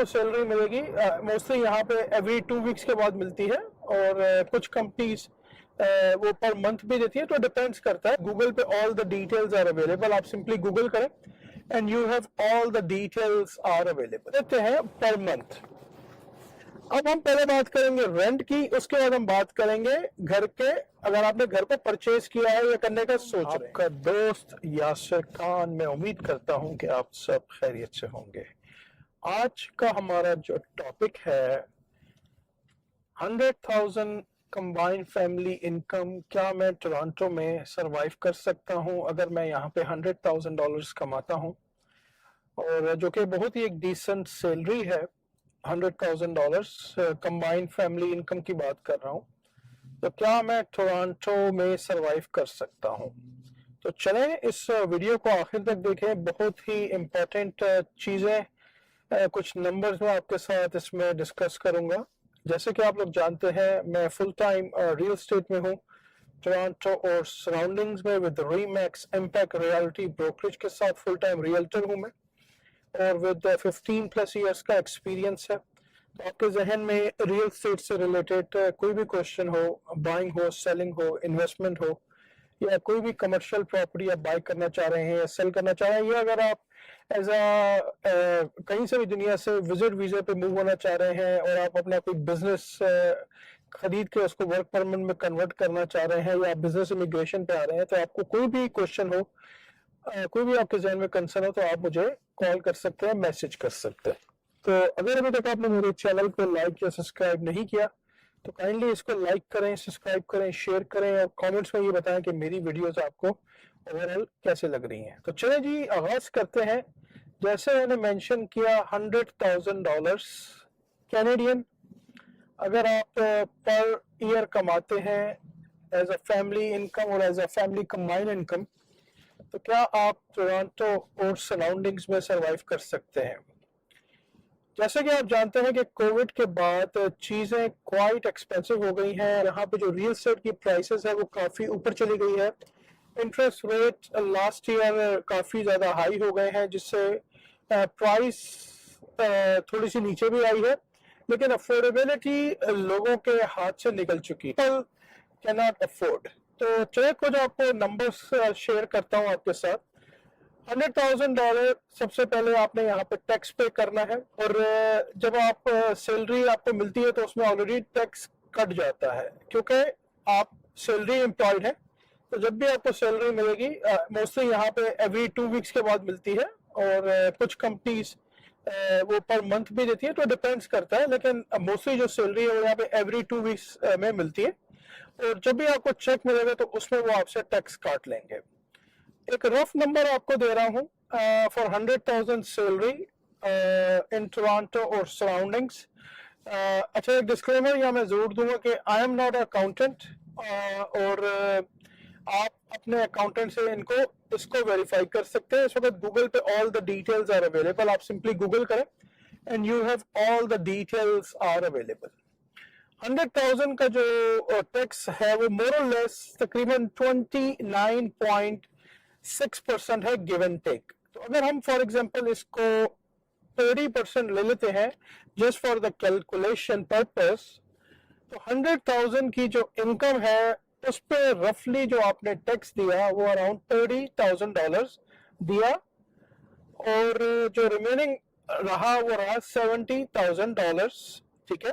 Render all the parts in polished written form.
आपको सैलरी मिलेगी। मोस्टली यहाँ पे एवरी 2 वीक्स के बाद मिलती है, और कुछ कंपनीज वो पर मंथ भी देती है, तो डिपेंड्स करता है। गूगल पे all the details are available, आप सिंपली गूगल करें and you have all the details are available. देते हैं पर मंथ। अब हम पहले बात करेंगे रेंट की, उसके बाद हम बात करेंगे घर के, अगर आपने घर को परचेज किया है या करने का सोच रहे हैं। आपका दोस्त यासिर खान, मैं उम्मीद करता हूं कि आप सब खैरियत से होंगे। आज का हमारा जो टॉपिक है 100,000 कंबाइंड फैमिली इनकम, क्या मैं टोरंटो में सरवाइव कर सकता हूं अगर मैं यहाँ पे $100,000 कमाता हूं, और जो कि बहुत ही एक डिसेंट सैलरी है। $100,000 कंबाइंड फैमिली इनकम की बात कर रहा हूँ, तो क्या मैं टोरंटो में सरवाइव कर सकता हूँ। तो चलें इस वीडियो को आखिर तक देखें, बहुत ही इम्पोर्टेंट चीज़ें, कुछ नंबर्स में आपके साथ इसमें डिस्कस करूंगा। जैसे कि आप लोग जानते हैं, मैं फुल टाइम रियल एस्टेट में हूँ टोरंटो और सराउंडिंग्स में, विद रीमैक्स इम्पैक्ट रियल्टी ब्रोकरेज के साथ फुल टाइम रियल्टर हूँ मैं, और विद 15 प्लस ईयर्स का एक्सपीरियंस है। तो आपके जहन में रियल एस्टेट से रिलेटेड कोई भी क्वेश्चन हो, बाइंग हो, सेलिंग हो, इन्वेस्टमेंट हो, या कोई भी कमर्शियल प्रॉपर्टी आप बाय करना चाह रहे हैं या सेल करना चाह रहे हैं, या अगर आप एज कहीं से भी दुनिया से विजिट वीजा पे मूव होना चाह रहे हैं और आप अपना कोई बिजनेस खरीद के उसको वर्क परमिट में कन्वर्ट करना चाह रहे हैं, या आप बिजनेस इमिग्रेशन पे आ रहे हैं, तो आपको कोई भी क्वेश्चन हो, कोई भी आपके जहन में कंसर्न हो, तो आप मुझे कॉल कर सकते हैं, मैसेज कर सकते हैं। तो अगर अभी तक आपने मेरे चैनल को लाइक या सब्सक्राइब नहीं किया तो काइंडली इसको लाइक करें, सब्सक्राइब करें, शेयर करें, और कमेंट्स में ये बताएं कि मेरी वीडियोस आपको ओवरऑल कैसे लग रही हैं। तो चलिए जी, आगाज करते हैं। जैसे मैंने मेंशन किया, $100,000 कैनेडियन अगर आप पर ईयर कमाते हैं एज अ फैमिली इनकम और as a family combined income, तो क्या आप टोरंटो और सराउंडिंग्स में सरवाइव कर सकते हैं। जैसे कि आप जानते हैं कि कोविड के बाद चीज़ें क्वाइट एक्सपेंसिव हो गई हैं। यहाँ पे जो रियल एस्टेट की प्राइसेस है वो काफ़ी ऊपर चली गई है। इंटरेस्ट रेट लास्ट ईयर काफ़ी ज़्यादा हाई हो गए हैं, जिससे प्राइस थोड़ी सी नीचे भी आई है, लेकिन अफोर्डेबिलिटी लोगों के हाथ से निकल चुकी है, कैन नॉट अफोर्ड। तो चलिए कुछ आपको नंबर्स शेयर करता हूँ आपके साथ। $100,000 सबसे पहले आपने यहाँ पे टैक्स पे करना है, और जब आप सैलरी आपको मिलती है तो उसमें ऑलरेडी टैक्स कट जाता है, क्योंकि आप सैलरी एम्प्लॉयड है। तो जब भी आपको सैलरी मिलेगी, मोस्टली यहाँ पे एवरी 2 वीक्स के बाद मिलती है, और कुछ कंपनीज वो पर मंथ भी देती है, तो डिपेंड्स करता है, लेकिन मोस्टली जो सैलरी है वो यहाँ पे एवरी 2 वीक्स में मिलती है। और जब भी आपको चेक मिलेगा तो उसमें वो आपसे टैक्स काट लेंगे। एक रफ नंबर आपको दे रहा हूँ फॉर 100,000 सैलरी इन टोरंटो और सराउंडिंग्स। अच्छा, एक डिस्क्लेमर यहाँ मैं जरूर दूंगा कि आई एम नॉट अकाउंटेंट, और आप अपने अकाउंटेंट से इसको वेरीफाई कर सकते हैं। इस वक्त गूगल पे all the details are available, आप सिंपली गूगल करें and you have all the details are available. 100,000 का जो टैक्स है वो मोर और लेस तकरीबन 29.6% है, गिव एंड टेक। तो अगर हम फॉर एग्जांपल इसको 30% ले लेते हैं just for the calculation purpose, तो 100,000 की जो इनकम है उस पे रफली जो आपने टैक्स दिया वो अराउंड $30,000 दिया, और जो रिमेनिंग रहा वो रहा $70,000। ठीक है,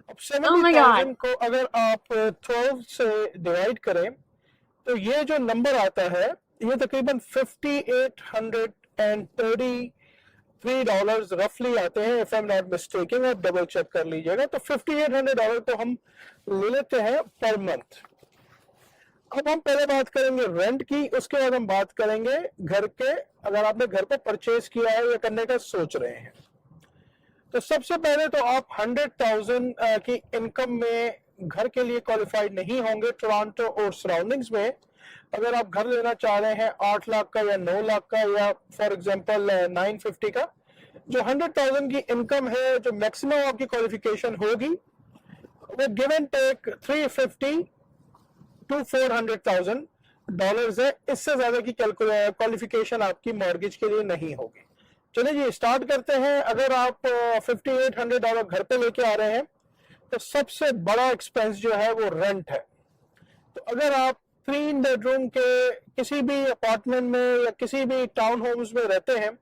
अब 70,000 को अगर आप 12 से डिवाइड करें तो ये जो नंबर आता है ये तकरीबन $5,833 रफली आते हैं, if I am not mistaking, और डबल चेक कर लीजिएगा। तो $5,800 तो हम ले लेते हैं पर मंथ। अब हम पहले बात करेंगे रेंट की, उसके बाद हम बात करेंगे घर के, अगर आपने घर को परचेज किया है या करने का सोच रहे हैं। तो सबसे पहले तो आप 100,000 की इनकम में घर के लिए क्वालिफाइड नहीं होंगे टोरंटो और सराउंडिंग्स में। अगर आप घर लेना चाह रहे हैं 8 लाख का या 9 लाख का या फॉर एग्जांपल 950 का, जो 100,000 की इनकम है, जो मैक्सिमम आपकी क्वालिफिकेशन होगी वो गिव एंड टेक 350 to $400,000 है। इससे ज्यादा की क्वालिफिकेशन आपकी मॉर्गेज के लिए नहीं होगी। चलिए जी स्टार्ट करते हैं। अगर आप $5,800 घर पे लेके आ रहे हैं तो सबसे बड़ा एक्सपेंस जो है वो रेंट है। तो अगर आप 3 बेडरूम के किसी भी अपार्टमेंट में या किसी भी टाउन होम्स में रहते हैं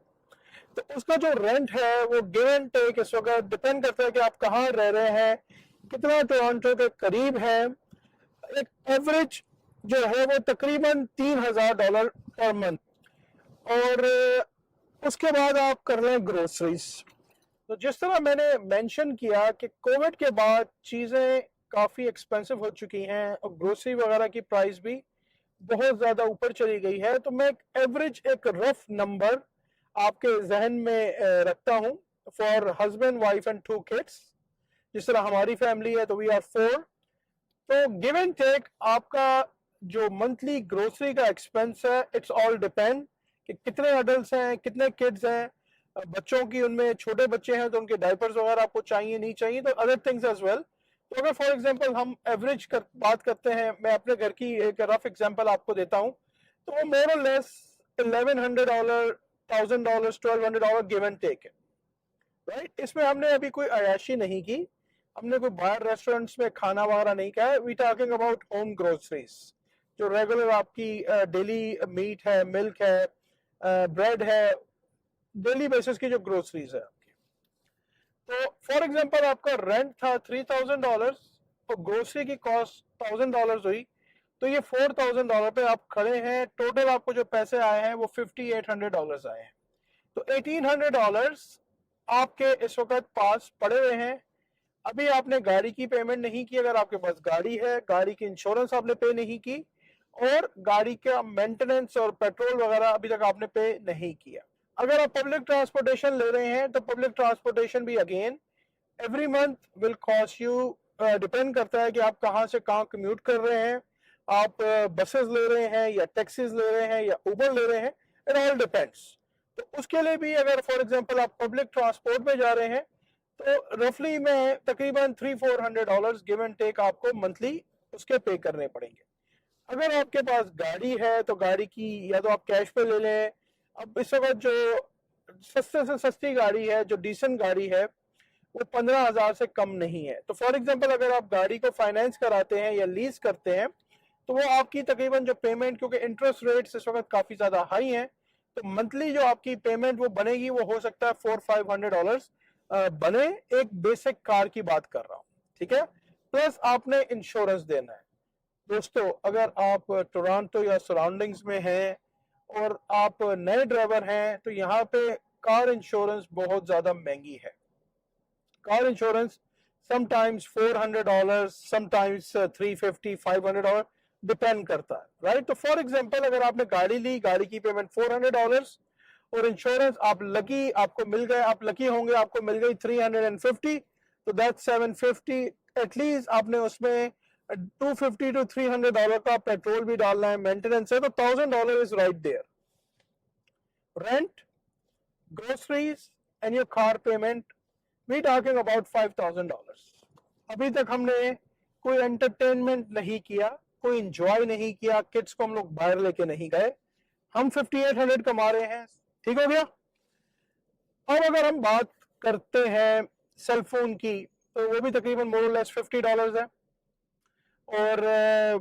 तो उसका जो रेंट है वो गिव एंड टेक इस वक्त डिपेंड करता है कि आप कहाँ रह रहे हैं, कितना टोरंटो के करीब है। एक एवरेज जो है वो तकरीबन $3,000 पर मंथ। और उसके बाद आप कर लें ग्रोसरीज। तो जिस तरह मैंने मेंशन किया कि कोविड के बाद चीज़ें काफ़ी एक्सपेंसिव हो चुकी हैं और ग्रोसरी वगैरह की प्राइस भी बहुत ज़्यादा ऊपर चली गई है, तो मैं एक एवरेज एक रफ नंबर आपके जहन में रखता हूँ for husband wife and 2 kids. जिस तरह हमारी फैमिली है तो वी आर 4। तो गिव एंड टेक आपका जो मंथली ग्रोसरी का एक्सपेंस है इट्स ऑल डिपेंड कि कितने अडल्ट हैं, कितने किड्स हैं। बच्चों की उनमें छोटे बच्चे हैं तो उनके डायपर्स वगैरह आपको चाहिए नहीं चाहिए, तो अदर थिंग्स एज वेल। तो अगर फॉर एग्जांपल हम एवरेज बात करते हैं, मैं अपने घर की एक रफ एग्जांपल आपको देता हूं, तो वो मोर और लेस $1,100, $1,000, $1,200 गिव एंड टेक है, राइट। इसमें हमने अभी कोई अयाशी नहीं की, हमने कोई बाहर रेस्टोरेंट्स में खाना वगैरह नहीं खाया। We talking about home groceries, जो रेगुलर आपकी डेली मीट है, मिल्क है, ब्रेड है, डेली बेसिस की जो ग्रोसरीज है आपकी। तो फॉर एग्जांपल आपका रेंट था $3,000 और ग्रोसरी की कॉस्ट $1,000 हुई, तो ये $4,000 पे आप खड़े हैं। टोटल आपको जो पैसे आए हैं वो $5,800 आए हैं। तो $1,800 आपके इस वक्त पास पड़े हुए हैं। अभी आपने गाड़ी की पेमेंट नहीं की, अगर आपके पास गाड़ी है, गाड़ी की इंश्योरेंस आपने पे नहीं की, और गाड़ी का मेंटेनेंस और पेट्रोल वगैरह अभी तक आपने पे नहीं किया। अगर आप पब्लिक ट्रांसपोर्टेशन ले रहे हैं तो पब्लिक ट्रांसपोर्टेशन भी again every month will cost you, depend करता है कि आप कहाँ से कहाँ कम्यूट कर रहे हैं। आप बसेस ले रहे हैं या टैक्सीज ले रहे हैं या उबर ले रहे हैं, इट ऑल डिपेंड्स। तो उसके लिए भी अगर फॉर एग्जांपल आप पब्लिक ट्रांसपोर्ट में जा रहे हैं तो रफली में तकरीबन $300-400 गिव एंड टेक आपको मंथली उसके पे करने पड़ेंगे। अगर आपके पास गाड़ी है तो गाड़ी की या तो आप कैश पे ले लें। अब इस वक्त जो सस्ते से सस्ती गाड़ी है, जो डिसेंट गाड़ी है, वो 15,000 से कम नहीं है। तो फॉर एग्जांपल अगर आप गाड़ी को फाइनेंस कराते हैं या लीज करते हैं तो वो आपकी तकरीबन जो पेमेंट, क्योंकि इंटरेस्ट रेट्स इस वक्त काफ़ी ज़्यादा हाई हैं, तो मंथली जो आपकी पेमेंट वो बनेगी वो हो सकता है $400-500 बने। एक बेसिक कार की बात कर रहा हूँ, ठीक है। प्लस आपने इंश्योरेंस देना है। दोस्तों अगर आप टोरंटो या सराउंडिंग्स में हैं और आप नए ड्राइवर हैं तो यहाँ पे कार इंश्योरेंस बहुत ज़्यादा महंगी है। Car insurance sometimes $400, sometimes $350-500 depend करता है, राइट। तो फॉर एग्जांपल अगर आपने गाड़ी ली, गाड़ी की पेमेंट $400 और इंश्योरेंस आप लकी आपको मिल गए, आप लकी होंगे आपको मिल गई 350, तो दैट 750। एटलीस्ट आपने उसमें $250 to $300 का पेट्रोल भी डालना है, मेंटेनेंस है, तो $1,000 is right there. Rent, groceries and your car payment, we talking about $5,000। अभी तक हमने कोई एंटरटेनमेंट नहीं किया, कोई इंजॉय नहीं किया, किड्स को हम लोग बाहर लेके नहीं गए, हम 5,800 कमा रहे हैं। ठीक हो गया। अब अगर हम बात करते हैं सेलफोन की तो वो भी तकरीबन मोर लेस $50 है। और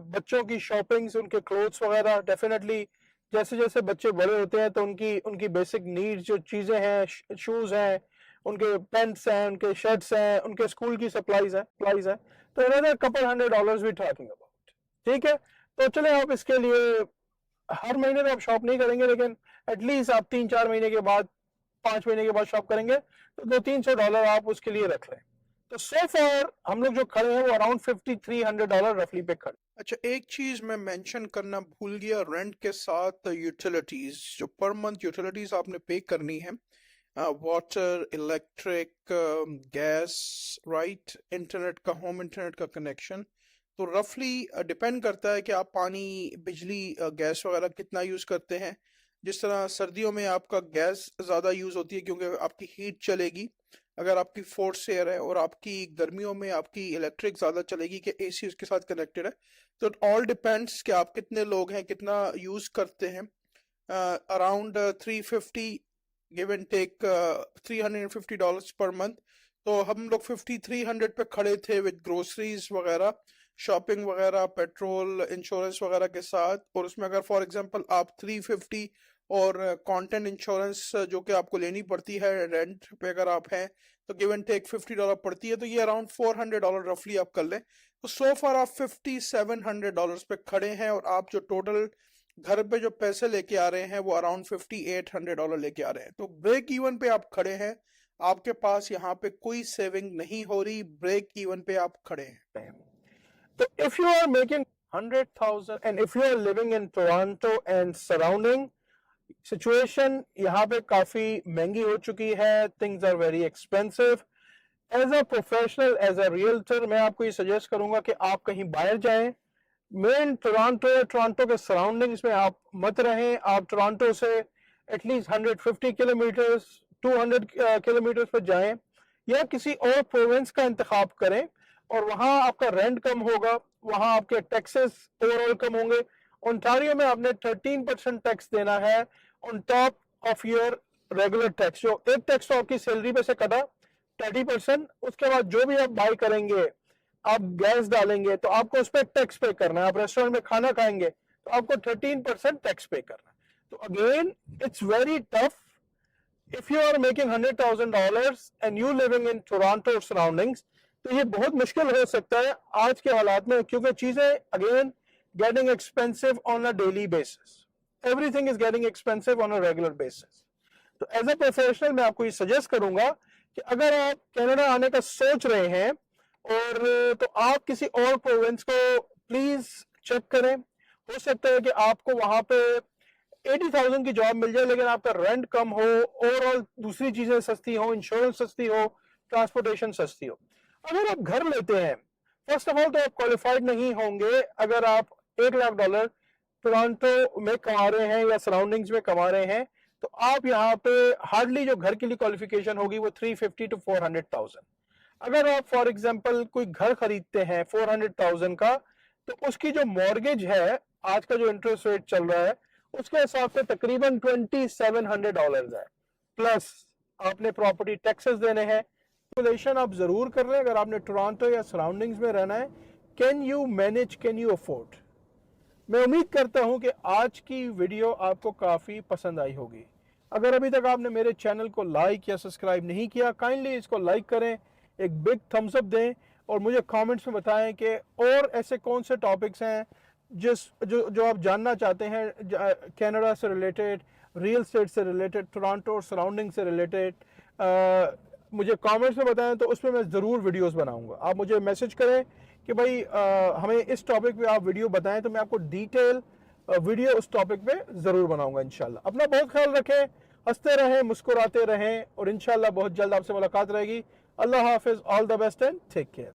बच्चों की शॉपिंग्स, उनके क्लोथ्स वगैरह, डेफिनेटली जैसे जैसे बच्चे बड़े होते हैं तो उनकी उनकी बेसिक नीड्स जो चीज़ें हैं, शूज़ हैं, उनके पेंट्स हैं, उनके शर्ट्स हैं, उनके स्कूल की सप्लाईज है, तो अनदर कपल $100 भी टॉकिंग अबाउट। ठीक है। तो चले आप इसके लिए हर महीने तो आप शॉप नहीं करेंगे, लेकिन एटलीस्ट आप 3-4 महीने के बाद, 5 महीने के बाद शॉप करेंगे तो $200-300 आप उसके लिए रख लें। तो सो फार हम लोग जो खड़े हैं वो अराउंड $5,300 रफली पे खड़े। अच्छा, एक चीज मैं मेंशन करना भूल गया, रेंट के साथ यूटिलिटीज, जो पर मंथ यूटिलिटीज आपने पे करनी है, water, electric, gas, right, internet का, होम इंटरनेट का कनेक्शन, तो रफली डिपेंड करता है कि आप पानी, बिजली, गैस वगैरह कितना यूज करते हैं। जिस तरह सर्दियों में आपका गैस ज़्यादा यूज़ होती है क्योंकि आपकी हीट चलेगी, अगर आपकी फोर्स एयर है, और आपकी गर्मियों में आपकी इलेक्ट्रिक ज़्यादा चलेगी कि एसी उसके साथ कनेक्टेड है। तो इट ऑल डिपेंड्स कि आप कितने लोग हैं, कितना यूज़ करते हैं। Around 350 give and take $350 per month. तो हम लोग 5300 पे खड़े थे विद ग्रोसरीज वगैरह, शॉपिंग वगैरह, पेट्रोल, इंश्योरेंस वगैरह के साथ। और उसमें अगर फॉर एग्जांपल आप 350 और कंटेंट इंश्योरेंस जो कि आपको लेनी पड़ती है रेंट पे अगर आप हैं, तो गिव एंड टेक $50 पड़ती है, तो ये अराउंड $400 रफली आप कर लें। तो सो फार आप $5700 पे खड़े हैं, और आप जो टोटल घर पे जो पैसे लेके आ रहे हैं वो अराउंड $5800 लेके आ रहे हैं। तो ब्रेक इवन पे आप खड़े हैं, आपके पास यहाँ पे कोई सेविंग नहीं हो रही, ब्रेक इवन पे आप खड़े हैं। So if you are making 100,000 and if you are living in Toronto and surrounding, situation यहाँ पे काफी महंगी हो चुकी है, things are very expensive. As a professional, as a realtor, मैं आपको ये suggest करूंगा कि आप कहीं बाहर जाएं। मेन टोरंटो के सराउंडिंग्स में आप मत रहें। आप टोरंटो से एटलीस्ट 150 किलोमीटर 200 किलोमीटर पर जाएं, या किसी और प्रोविंस का इंतखाब करें, और वहां आपका रेंट कम होगा, वहां आपके टैक्सेस ओवरऑल कम होंगे। ओंटारियो में आपने 13% टैक्स देना है on top of your regular tax. जो एक टैक्स तो आपकी सैलरी पे से कटा 30%, उसके बाद जो भी आप बाय करेंगे, आप गैस डालेंगे तो आपको उस पर टैक्स पे करना है। आप रेस्टोरेंट में खाना खाएंगे तो आपको 13% टैक्स पे करना है। तो again it's very tough if you are making $100,000 and you living in Toronto surroundings. तो ये बहुत मुश्किल हो सकता है आज के हालात में, क्योंकि चीजें again getting expensive on a daily basis. Everything is getting expensive on a regular basis. तो एज अ प्रोफेशनल मैं आपको ये सजेस्ट करूंगा कि अगर आप कनाडा आने का सोच रहे हैं, और तो आप किसी और प्रोविंस को प्लीज चेक करें। हो सकता है कि आपको वहां पे 80,000 की जॉब मिल जाए, लेकिन आपका रेंट कम हो, ओवरऑल दूसरी चीजें सस्ती हो, इंश्योरेंस सस्ती हो, ट्रांसपोर्टेशन सस्ती हो। अगर आप घर लेते हैं, फर्स्ट ऑफ ऑल तो आप क्वालिफाइड नहीं होंगे अगर आप $1 लाख टोरंटो में कमा रहे हैं या सराउंडिंग्स में कमा रहे हैं। तो आप यहाँ पे हार्डली जो घर के लिए क्वालिफिकेशन होगी वो 350 to 400,000। अगर आप फॉर एग्जांपल कोई घर खरीदते हैं 400,000 का, तो उसकी जो मॉर्गेज है, आज का जो इंटरेस्ट रेट चल रहा है उसके हिसाब से तकरीबन $2,700 है, प्लस आपने प्रॉपर्टी टैक्सेस देने हैं। कैलकुलेशन आप जरूर कर लें अगर आपने टोरंटो या सराउंडिंग्स में रहना है। Can you manage, can you afford. मैं उम्मीद करता हूं कि आज की वीडियो आपको काफी पसंद आई होगी। अगर अभी तक आपने मेरे चैनल को लाइक या सब्सक्राइब नहीं किया, काइंडली इसको लाइक करें, एक बिग थम्स अप दें, और मुझे कमेंट्स में बताएं कि और ऐसे कौन से टॉपिक्स हैं जो आप जानना चाहते हैं, कनाडा से रिलेटेड, रियल एस्टेट से रिलेटेड, टोरंटो और सराउंडिंग से रिलेटेड। मुझे कमेंट्स में बताएं तो उस पर मैं ज़रूर वीडियोस बनाऊंगा। आप मुझे मैसेज करें कि भाई हमें इस टॉपिक पे आप वीडियो बताएं, तो मैं आपको डिटेल वीडियो उस टॉपिक पे ज़रूर बनाऊंगा इंशाल्लाह। अपना बहुत ख्याल रखें, हंसते रहें, मुस्कुराते रहें, और इंशाल्लाह बहुत जल्द आपसे मुलाकात रहेगी। अल्लाह हाफिज़, all the best and take care.